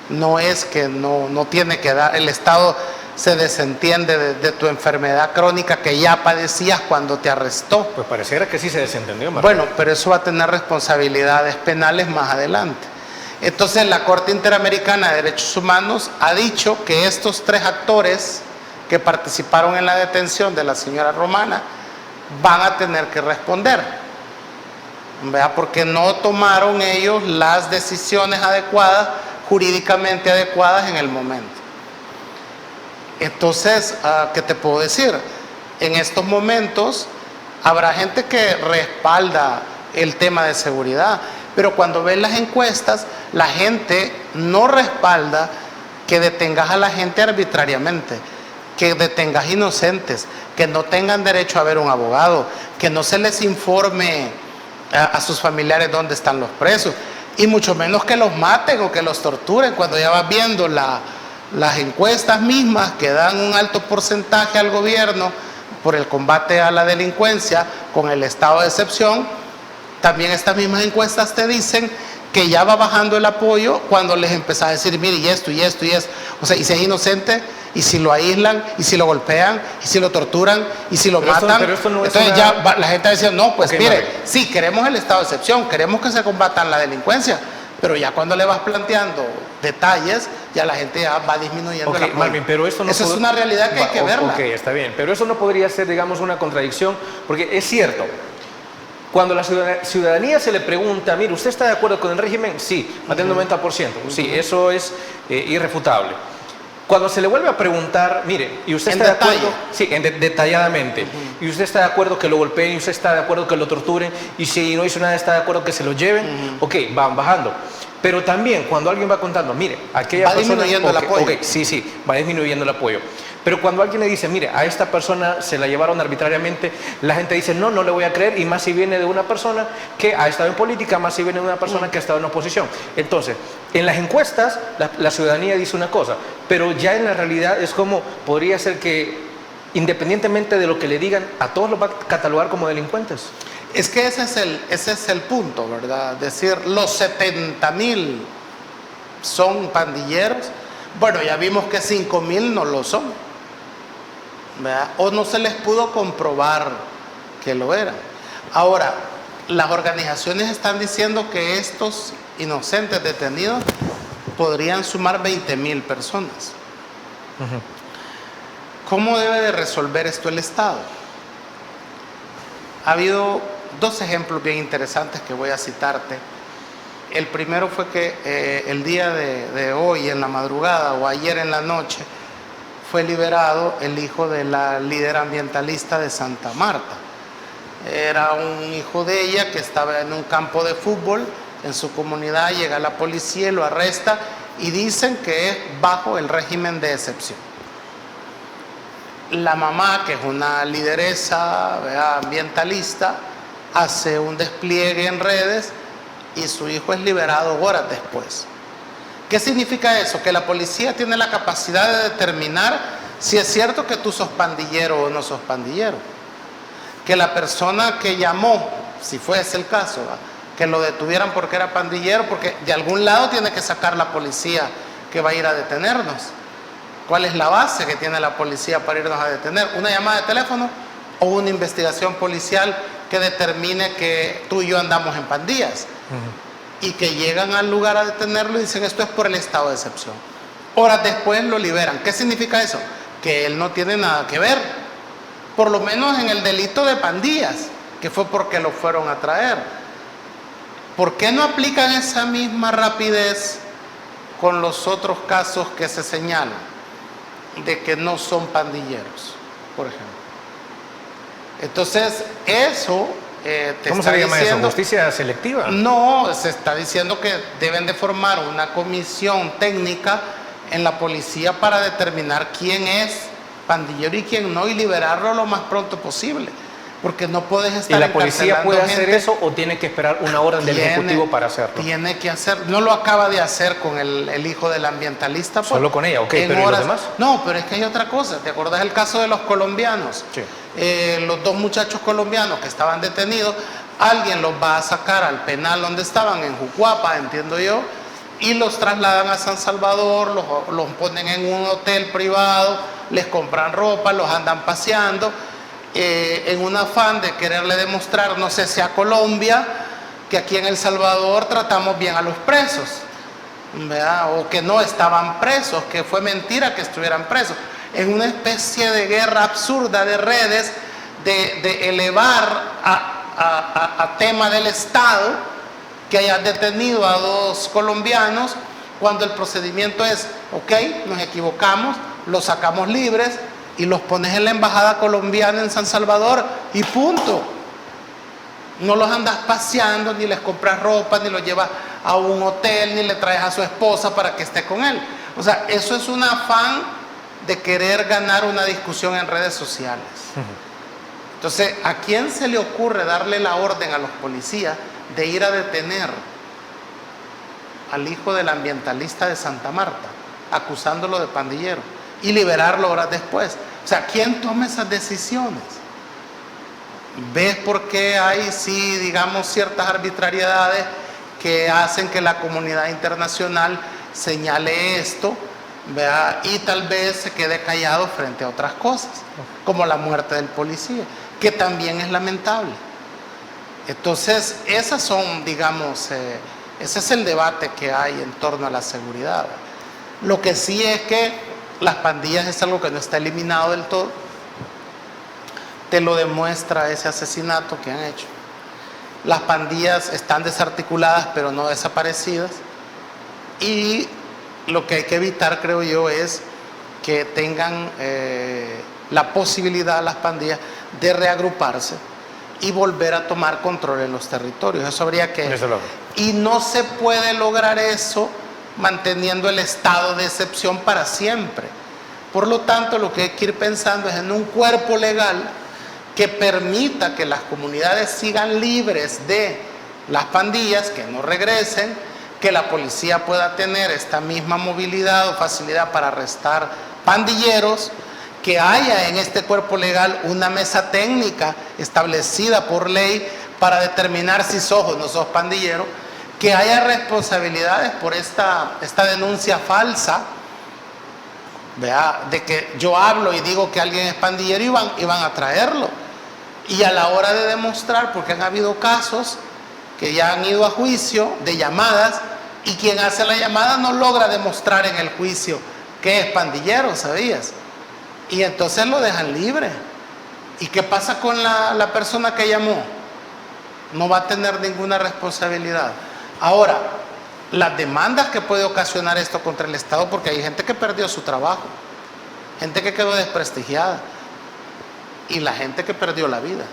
No es que no tiene que dar, el Estado se desentiende de tu enfermedad crónica que ya padecías cuando te arrestó. Pues pareciera que sí se desentendió, Martín. Bueno, pero eso va a tener responsabilidades penales más adelante. Entonces la Corte Interamericana de Derechos Humanos ha dicho que estos 3 actores que participaron en la detención de la señora Romana van a tener que responder, ¿verdad? Porque no tomaron ellos las decisiones adecuadas, jurídicamente adecuadas en el momento. Entonces, ¿qué te puedo decir? En estos momentos habrá gente que respalda el tema de seguridad, pero cuando ves las encuestas, la gente no respalda que detengas a la gente arbitrariamente, que detengas inocentes, que no tengan derecho a ver un abogado, que no se les informe a sus familiares dónde están los presos, y mucho menos que los maten o que los torturen, cuando ya vas viendo las encuestas mismas que dan un alto porcentaje al gobierno por el combate a la delincuencia con el estado de excepción. También estas mismas encuestas te dicen que ya va bajando el apoyo cuando les empezás a decir, mire, y esto, y esto, y esto. O sea, y si es inocente, y si lo aíslan, y si lo golpean, y si lo torturan, y si lo matan. Pero esto no es entonces ya la gente dice, no, pues okay, mire, sí, queremos el estado de excepción, queremos que se combatan la delincuencia, pero ya cuando le vas planteando detalles, ya la gente ya va disminuyendo el apoyo. Marvin, pero esto no Esa es una realidad que hay que verla. Ok, está bien, pero eso no podría ser, digamos, una contradicción, porque es cierto. Cuando la ciudadanía se le pregunta, mire, ¿usted está de acuerdo con el régimen? Sí, más del 90%. Sí, eso es irrefutable. Cuando se le vuelve a preguntar, mire, ¿y usted está de acuerdo? Sí, detalladamente. ¿Y usted está de acuerdo que lo golpeen? ¿Y usted está de acuerdo que lo torturen? ¿Y si no hizo nada, está de acuerdo que se lo lleven? Ok, van bajando. Pero también cuando alguien va contando, mire, aquella persona... Va disminuyendo el apoyo. Ok, sí, va disminuyendo el apoyo. Pero cuando alguien le dice, mire, a esta persona se la llevaron arbitrariamente, la gente dice, no, no le voy a creer, y más si viene de una persona que ha estado en política, más si viene de una persona que ha estado en oposición. Entonces, en las encuestas, la ciudadanía dice una cosa, pero ya en la realidad es como, podría ser que, independientemente de lo que le digan, a todos los va a catalogar como delincuentes. Es que ese es el punto, ¿verdad? Decir, los 70,000 son pandilleros. Bueno, ya vimos que 5,000 no lo son, ¿verdad? O no se les pudo comprobar que lo eran. Ahora, las organizaciones están diciendo que estos inocentes detenidos podrían sumar 20,000 personas. ¿Cómo debe de resolver esto el Estado? Ha habido 2 ejemplos bien interesantes que voy a citarte. El primero fue que el día de hoy, en la madrugada o ayer en la noche, fue liberado el hijo de la líder ambientalista de Santa Marta. Era un hijo de ella que estaba en un campo de fútbol en su comunidad, llega la policía y lo arresta y dicen que es bajo el régimen de excepción. La mamá, que es una lideresa, ¿verdad?, ambientalista, hace un despliegue en redes y su hijo es liberado horas después. ¿Qué significa eso? Que la policía tiene la capacidad de determinar si es cierto que tú sos pandillero o no sos pandillero. Que la persona que llamó, si fuese el caso, ¿verdad?, que lo detuvieran porque era pandillero, porque de algún lado tiene que sacar la policía que va a ir a detenernos. ¿Cuál es la base que tiene la policía para irnos a detener? ¿Una llamada de teléfono o una investigación policial que determine que tú y yo andamos en pandillas? Y que llegan al lugar a detenerlo y dicen, esto es por el estado de excepción. Horas después lo liberan. ¿Qué significa eso? Que él no tiene nada que ver, por lo menos en el delito de pandillas, que fue porque lo fueron a traer. ¿Por qué no aplican esa misma rapidez con los otros casos que se señalan de que no son pandilleros, por ejemplo? Entonces, eso ¿cómo se le llama eso? ¿Justicia selectiva? No, se está diciendo que deben de formar una comisión técnica en la policía para determinar quién es pandillero y quién no, y liberarlo lo más pronto posible. Porque no puedes estar. ¿Y la policía puede hacer eso o tiene que esperar una orden del Ejecutivo para hacerlo? Tiene que hacer, no lo acaba de hacer con el hijo del ambientalista. Solo con ella, ok, pero ¿y los demás? No, pero es que hay otra cosa. ¿Te acordás el caso de los colombianos? Sí. Los 2 muchachos colombianos que estaban detenidos, alguien los va a sacar al penal donde estaban, en Jucuapa, entiendo yo, y los trasladan a San Salvador, los ponen en un hotel privado, les compran ropa, los andan paseando, en un afán de quererle demostrar, no sé si a Colombia, que aquí en El Salvador tratamos bien a los presos. ¿verdad? O que no estaban presos, que fue mentira que estuvieran presos. En una especie de guerra absurda de redes, de elevar a tema del Estado que hayan detenido a 2 colombianos, cuando el procedimiento es, ok, nos equivocamos, los sacamos libres y los pones en la embajada colombiana en San Salvador y punto. No los andas paseando, ni les compras ropa, ni los llevas a un hotel, ni le traes a su esposa para que esté con él. O sea, eso es un afán de querer ganar una discusión en redes sociales. Entonces, ¿a quién se le ocurre darle la orden a los policías de ir a detener al hijo del ambientalista de Santa Marta, acusándolo de pandillero, y liberarlo horas después? O sea, ¿quién toma esas decisiones? ¿Ves por qué hay, sí, digamos, ciertas arbitrariedades que hacen que la comunidad internacional señale esto, ¿verdad? Y tal vez se quede callado frente a otras cosas, como la muerte del policía, que también es lamentable? Entonces, esas son, digamos, ese es el debate que hay en torno a la seguridad. Lo que sí es que las pandillas es algo que no está eliminado del todo. Te lo demuestra ese asesinato que han hecho. Las pandillas están desarticuladas, pero no desaparecidas. Y lo que hay que evitar, creo yo, es que tengan la posibilidad las pandillas de reagruparse y volver a tomar control en los territorios. Eso habría que... Y no se puede lograr eso manteniendo el estado de excepción para siempre. Por lo tanto, lo que hay que ir pensando es en un cuerpo legal que permita que las comunidades sigan libres de las pandillas, que no regresen, que la policía pueda tener esta misma movilidad o facilidad para arrestar pandilleros, que haya en este cuerpo legal una mesa técnica establecida por ley para determinar si sos o no sos pandillero, que haya responsabilidades por esta denuncia falsa, ¿verdad? De que yo hablo y digo que alguien es pandillero y van a traerlo. Y a la hora de demostrar, porque han habido casos que ya han ido a juicio de llamadas y quien hace la llamada no logra demostrar en el juicio que es pandillero, ¿sabías? Y entonces lo dejan libre. ¿Y qué pasa con la persona que llamó? No va a tener ninguna responsabilidad. Ahora, las demandas que puede ocasionar esto contra el Estado, porque hay gente que perdió su trabajo, gente que quedó desprestigiada, y la gente que perdió la vida,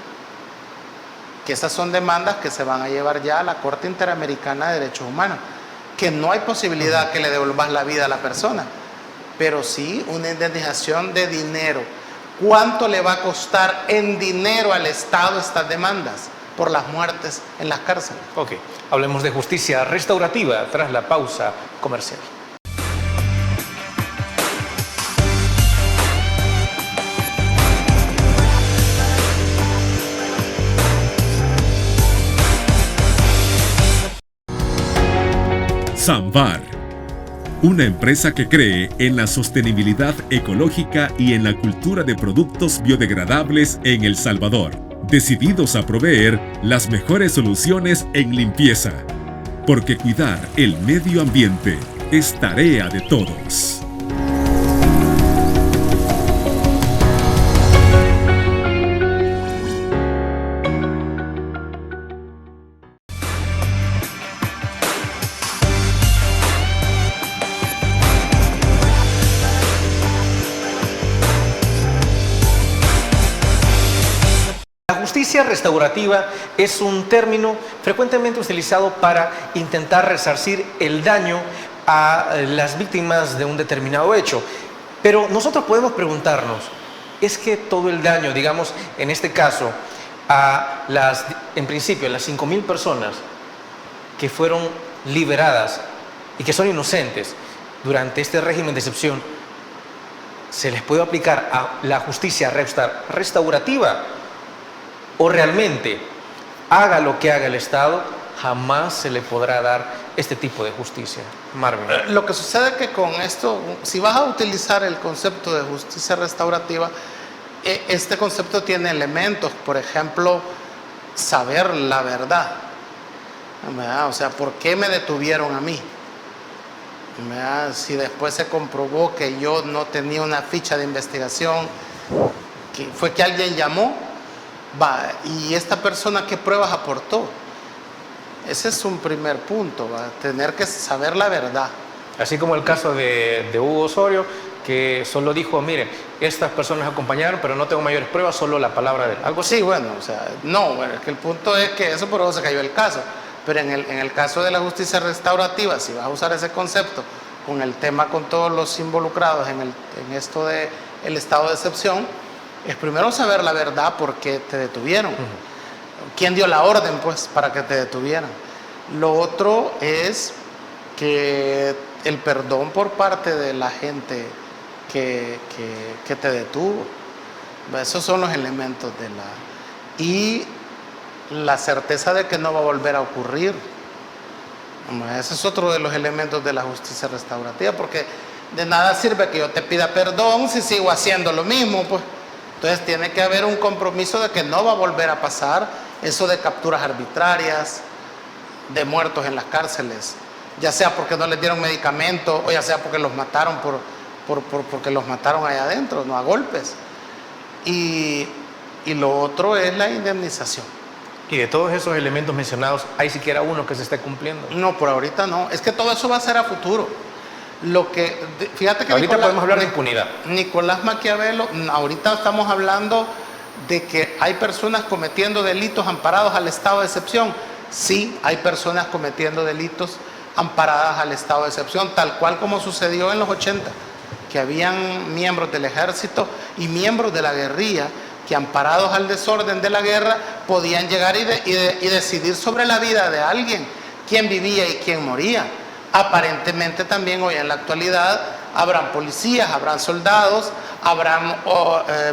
que esas son demandas que se van a llevar ya a la Corte Interamericana de Derechos Humanos, que no hay posibilidad que le devuelvas la vida a la persona, pero sí una indemnización de dinero. ¿Cuánto le va a costar en dinero al Estado estas demandas por las muertes en las cárceles? Ok, hablemos de justicia restaurativa tras la pausa comercial. Samvar, una empresa que cree en la sostenibilidad ecológica y en la cultura de productos biodegradables en El Salvador, decididos a proveer las mejores soluciones en limpieza, porque cuidar el medio ambiente es tarea de todos. Justicia restaurativa es un término frecuentemente utilizado para intentar resarcir el daño a las víctimas de un determinado hecho. Pero nosotros podemos preguntarnos, ¿es que todo el daño, digamos, en este caso, en principio, las 5.000 personas que fueron liberadas y que son inocentes durante este régimen de excepción, se les puede aplicar a la justicia restaurativa? ¿O realmente, haga lo que haga el Estado, jamás se le podrá dar este tipo de justicia? Marvin. Lo que sucede es que con esto, si vas a utilizar el concepto de justicia restaurativa, este concepto tiene elementos, por ejemplo, saber la verdad. O sea, ¿por qué me detuvieron a mí? ¿verdad? Si después se comprobó que yo no tenía una ficha de investigación, que fue que alguien llamó, y esta persona, ¿qué pruebas aportó? Ese es un primer punto, tener que saber la verdad. Así como el caso de Hugo Osorio, que solo dijo, miren, estas personas acompañaron, pero no tengo mayores pruebas, solo la palabra de él. Algo así. Sí, bueno, o sea, no, bueno, es que el punto es que eso por eso se cayó el caso. Pero en el caso de la justicia restaurativa, si vas a usar ese concepto con el tema, con todos los involucrados en esto del estado de excepción, es primero saber la verdad por qué te detuvieron. ¿Quién dio la orden, pues, para que te detuvieran? Lo otro es que el perdón por parte de la gente que te detuvo. Esos son los elementos y la certeza de que no va a volver a ocurrir. Ese es otro de los elementos de la justicia restaurativa, porque de nada sirve que yo te pida perdón si sigo haciendo lo mismo, pues. Entonces tiene que haber un compromiso de que no va a volver a pasar eso de capturas arbitrarias, de muertos en las cárceles, ya sea porque no les dieron medicamento o ya sea porque los mataron porque los mataron allá adentro, no a golpes. Y lo otro es la indemnización. Y de todos esos elementos mencionados, ¿hay siquiera uno que se esté cumpliendo? No, por ahorita no. Es que todo eso va a ser a futuro. Fíjate que ahorita podemos hablar de impunidad. Nicolás Maquiavelo, ahorita estamos hablando de que hay personas cometiendo delitos amparados al estado de excepción. Sí, hay personas cometiendo delitos amparadas al estado de excepción, tal cual como sucedió en los 80, que habían miembros del ejército y miembros de la guerrilla que, amparados al desorden de la guerra, podían llegar y decidir sobre la vida de alguien, quién vivía y quién moría. Aparentemente también hoy en la actualidad habrán policías, habrán soldados, habrán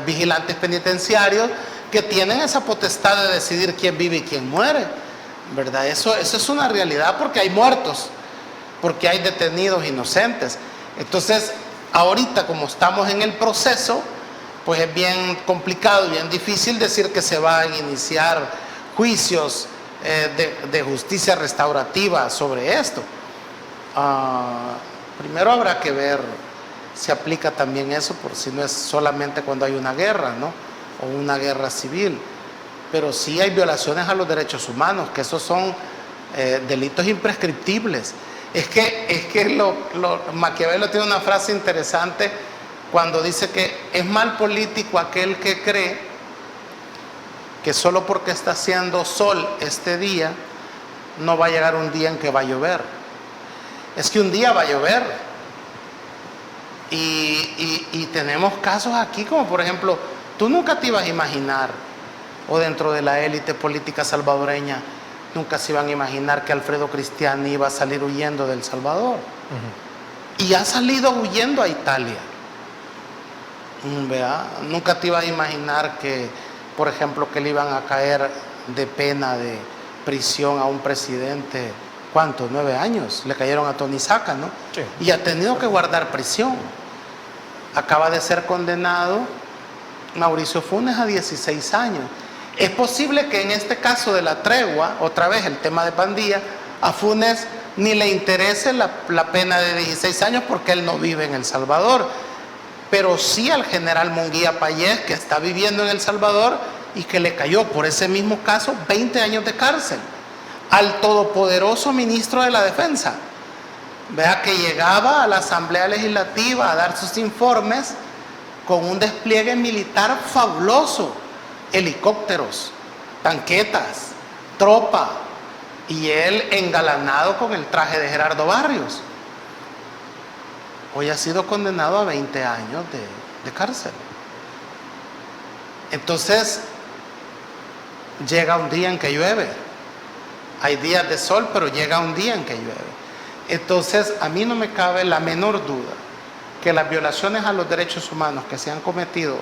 vigilantes penitenciarios que tienen esa potestad de decidir quién vive y quién muere, ¿verdad? Eso es una realidad, porque hay muertos, porque hay detenidos inocentes. Entonces, ahorita, como estamos en el proceso, pues es bien complicado y bien difícil decir que se van a iniciar juicios de justicia restaurativa sobre esto. Primero habrá que ver si aplica también eso, por si no es solamente cuando hay una guerra, ¿no? O una guerra civil. Pero sí hay violaciones a los derechos humanos, que esos son delitos imprescriptibles. Es que Maquiavelo tiene una frase interesante cuando dice que es mal político aquel que cree que solo porque está haciendo sol este día, no va a llegar un día en que va a llover. Es que un día va a llover. Y tenemos casos aquí, como por ejemplo, tú nunca te ibas a imaginar, o dentro de la élite política salvadoreña, nunca se iban a imaginar que Alfredo Cristiani iba a salir huyendo de El Salvador. Y ha salido huyendo a Italia. ¿Vea? Nunca te ibas a imaginar que, por ejemplo, que le iban a caer de pena de prisión a un presidente. ¿Cuántos? 9 años. Le cayeron a Tony Saca, ¿no? Sí. Y ha tenido que guardar prisión. Acaba de ser condenado Mauricio Funes a 16 años. Es posible que en este caso de la tregua, otra vez el tema de pandilla, a Funes ni le interese la pena de 16 años porque él no vive en El Salvador. Pero sí al general Munguía Payés, que está viviendo en El Salvador y que le cayó por ese mismo caso 20 años de cárcel. Al todopoderoso ministro de la Defensa, vea, que llegaba a la Asamblea Legislativa a dar sus informes con un despliegue militar fabuloso, helicópteros, tanquetas, tropa, y él engalanado con el traje de Gerardo Barrios. Hoy ha sido condenado a 20 años de cárcel. Entonces, llega un día en que llueve. Hay días de sol, pero llega un día en que llueve. Entonces, a mí no me cabe la menor duda que las violaciones a los derechos humanos que se han cometido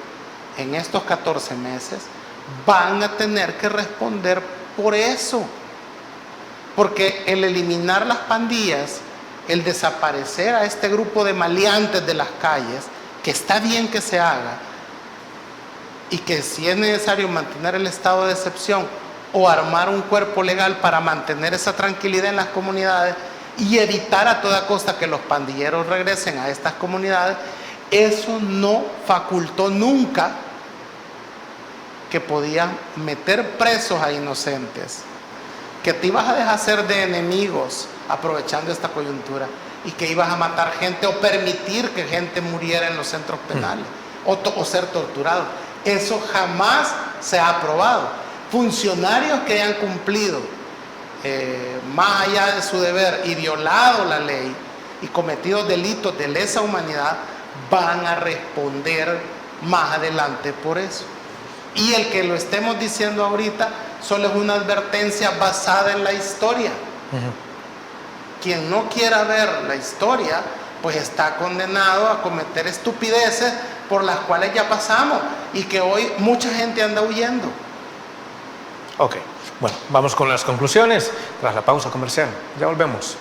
en estos 14 meses van a tener que responder por eso. Porque el eliminar las pandillas, el desaparecer a este grupo de maleantes de las calles, que está bien que se haga, y que si es necesario mantener el estado de excepción o armar un cuerpo legal para mantener esa tranquilidad en las comunidades, y evitar a toda costa que los pandilleros regresen a estas comunidades, eso no facultó nunca que podían meter presos a inocentes, que te ibas a deshacer de enemigos aprovechando esta coyuntura y que ibas a matar gente o permitir que gente muriera en los centros penales o ser torturado. Eso jamás se ha aprobado. Funcionarios que hayan cumplido más allá de su deber y violado la ley y cometido delitos de lesa humanidad van a responder más adelante por eso. Y el que lo estemos diciendo ahorita solo es una advertencia basada en la historia. Quien no quiera ver la historia, pues está condenado a cometer estupideces por las cuales ya pasamos y que hoy mucha gente anda huyendo. Ok, bueno, vamos con las conclusiones tras la pausa comercial. Ya volvemos.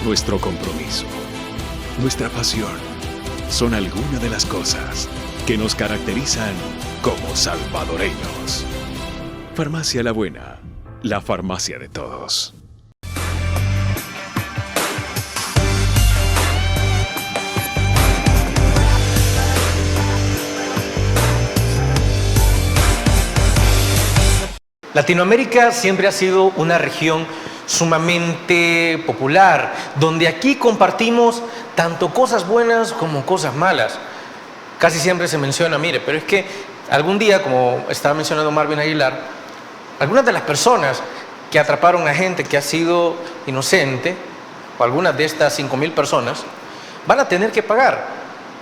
Nuestro compromiso, nuestra pasión, son algunas de las cosas que nos caracterizan como salvadoreños. Farmacia La Buena, la farmacia de todos. Latinoamérica siempre ha sido una región sumamente popular, donde aquí compartimos tanto cosas buenas como cosas malas. Casi siempre se menciona, mire, pero es que algún día, como estaba mencionando Marvin Aguilar, algunas de las personas que atraparon a gente que ha sido inocente, o algunas de estas 5,000 personas, van a tener que pagar.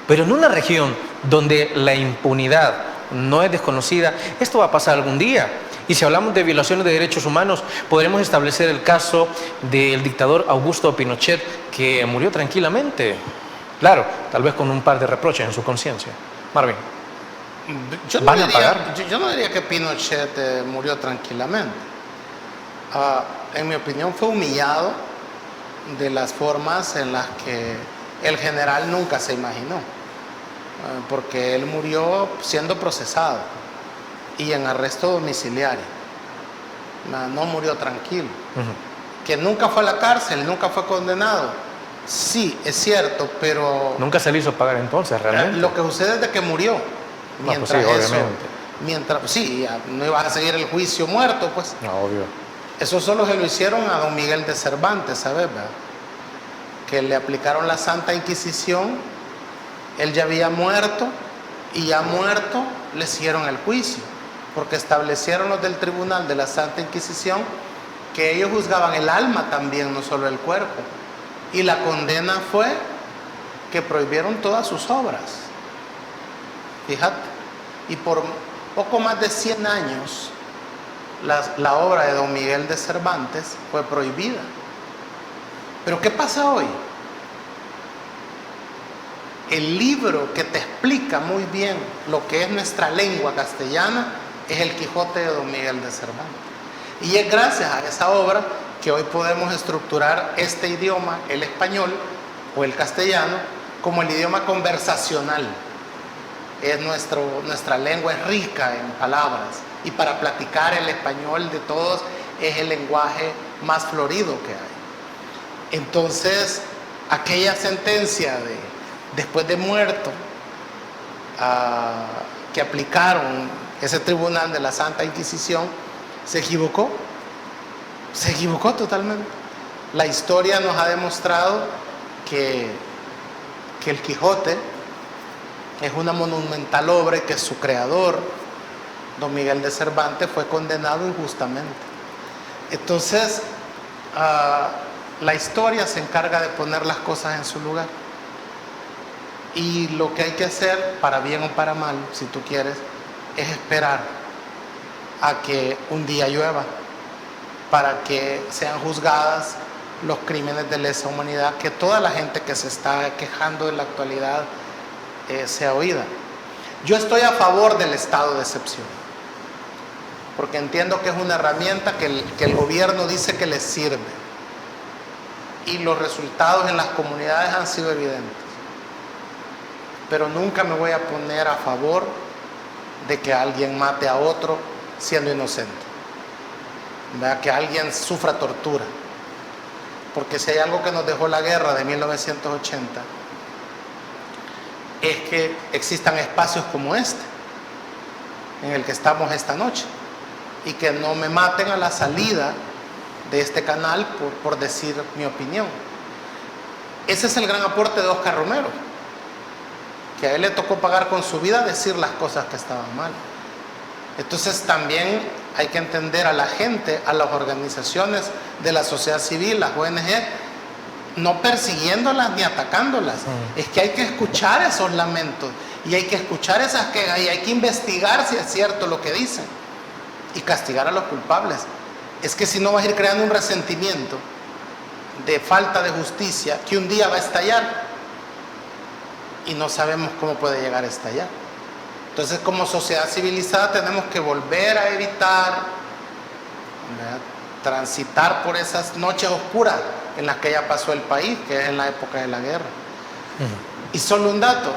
Pero en una región donde la impunidad no es desconocida, esto va a pasar algún día. Y si hablamos de violaciones de derechos humanos, podremos establecer el caso del dictador Augusto Pinochet, que murió tranquilamente. Claro, tal vez con un par de reproches en su conciencia. Marvin, ¿van a pagar? Yo no diría que Pinochet murió tranquilamente. En mi opinión fue humillado de las formas en las que el general nunca se imaginó. Porque él murió siendo procesado y en arresto domiciliario. No murió tranquilo. Que nunca fue a la cárcel, nunca fue condenado. Sí, es cierto, pero... Nunca se le hizo pagar entonces, realmente. Lo que sucede es de que murió. Mientras pues sí, eso, obviamente. sí, ya no ibas a seguir el juicio muerto, pues. No, obvio. Eso solo se lo hicieron a don Miguel de Cervantes, ¿sabes? ¿Verdad? Que le aplicaron la Santa Inquisición, él ya había muerto, y ya muerto le hicieron el juicio, porque establecieron los del Tribunal de la Santa Inquisición que ellos juzgaban el alma también, no solo el cuerpo. Y la condena fue que prohibieron todas sus obras. Fíjate. Y por poco más de 100 años, la obra de don Miguel de Cervantes fue prohibida. Pero ¿qué pasa hoy? El libro que te explica muy bien lo que es nuestra lengua castellana es el Quijote de don Miguel de Cervantes. Y es gracias a esa obra que hoy podemos estructurar este idioma, el español o el castellano, como el idioma conversacional. Es nuestra lengua es rica en palabras y para platicar el español de todos es el lenguaje más florido que hay. Entonces, aquella sentencia de después de muerto que aplicaron ese tribunal de la Santa Inquisición, se equivocó totalmente. La historia nos ha demostrado que el Quijote es una monumental obra y que su creador, don Miguel de Cervantes, fue condenado injustamente. Entonces, la historia se encarga de poner las cosas en su lugar. Y lo que hay que hacer, para bien o para mal, si tú quieres, es esperar a que un día llueva, para que sean juzgadas los crímenes de lesa humanidad, que toda la gente que se está quejando en la actualidad sea oída. Yo estoy a favor del estado de excepción. porque entiendo que es una herramienta que el gobierno dice que les sirve. Y los resultados en las comunidades han sido evidentes. Pero nunca me voy a poner a favor de que alguien mate a otro siendo inocente. ¿Verdad? Que alguien sufra tortura. Porque si hay algo que nos dejó la guerra de 1980, es que existan espacios como este, en el que estamos esta noche, y que no me maten a la salida de este canal por decir mi opinión. Ese es el gran aporte de Oscar Romero, que a él le tocó pagar con su vida decir las cosas que estaban mal. Entonces también hay que entender a la gente, a las organizaciones de la sociedad civil, las ONG, no persiguiéndolas ni atacándolas. Es que hay que escuchar esos lamentos y hay que escuchar esas quejas y hay que investigar si es cierto lo que dicen y castigar a los culpables. Es que si no vas a ir creando un resentimiento de falta de justicia que un día va a estallar y no sabemos cómo puede llegar a estallar. Entonces, como sociedad civilizada tenemos que volver a evitar, ¿verdad?, transitar por esas noches oscuras en las que ya pasó el país, que es en la época de la guerra. Y solo un dato: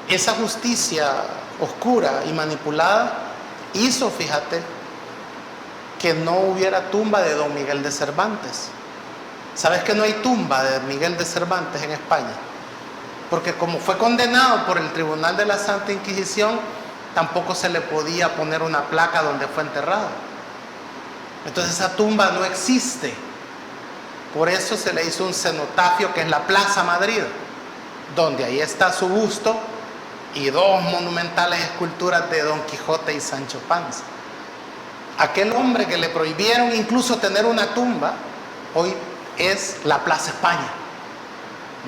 esa justicia oscura y manipulada hizo, fíjate, que no hubiera tumba de don Miguel de Cervantes. ¿Sabes que no hay tumba de Miguel de Cervantes en España? Porque como fue condenado por el Tribunal de la Santa Inquisición, tampoco se le podía poner una placa donde fue enterrado. Entonces esa tumba no existe. Por eso se le hizo un cenotafio, que es la Plaza Madrid, donde ahí está su busto y dos monumentales esculturas de Don Quijote y Sancho Panza. Aquel hombre que le prohibieron incluso tener una tumba, hoy es la Plaza España,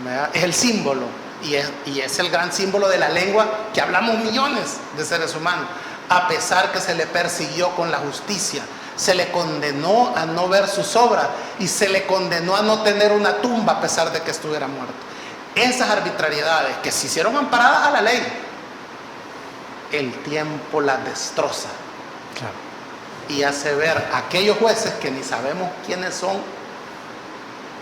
¿verdad? Es el símbolo y es el gran símbolo de la lengua que hablamos millones de seres humanos, a pesar que se le persiguió con la justicia, se le condenó a no ver sus obras y se le condenó a no tener una tumba a pesar de que estuviera muerto. Esas arbitrariedades que se hicieron amparadas a la ley, el tiempo las destroza. Claro. Y hace ver a aquellos jueces que ni sabemos quiénes son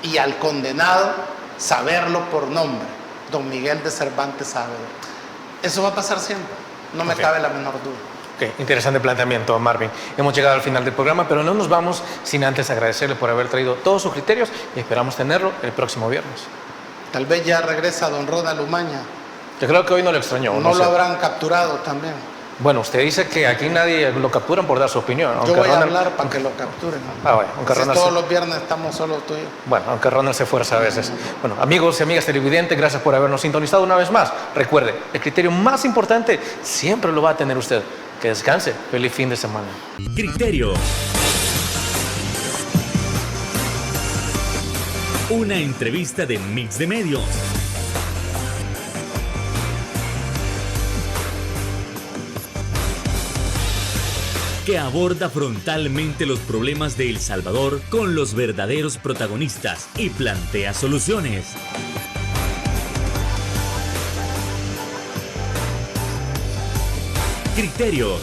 y al condenado saberlo por nombre: don Miguel de Cervantes Saavedra. Eso va a pasar siempre, no me cabe la menor duda. Ok, interesante planteamiento, Marvin. Hemos llegado al final del programa, pero no nos vamos sin antes agradecerle por haber traído todos sus criterios y esperamos tenerlo el próximo viernes. Tal vez ya regresa don Ronald Umaña. Yo creo que hoy no lo extrañó. No sé. lo habrán capturado también. Bueno, usted dice que aquí nadie lo capturan por dar su opinión. Yo voy a hablar para que lo capturen. Bueno, aunque Ronald todos los viernes estamos solo tú y yo. Bueno, aunque Ronald se fuerza a veces. Bueno, amigos y amigas televidentes, gracias por habernos sintonizado una vez más. Recuerde, el criterio más importante siempre lo va a tener usted. Que descanse. Feliz fin de semana. Criterios. Una entrevista de Mix de Medios. Que aborda frontalmente los problemas de El Salvador con los verdaderos protagonistas y plantea soluciones. Criterios.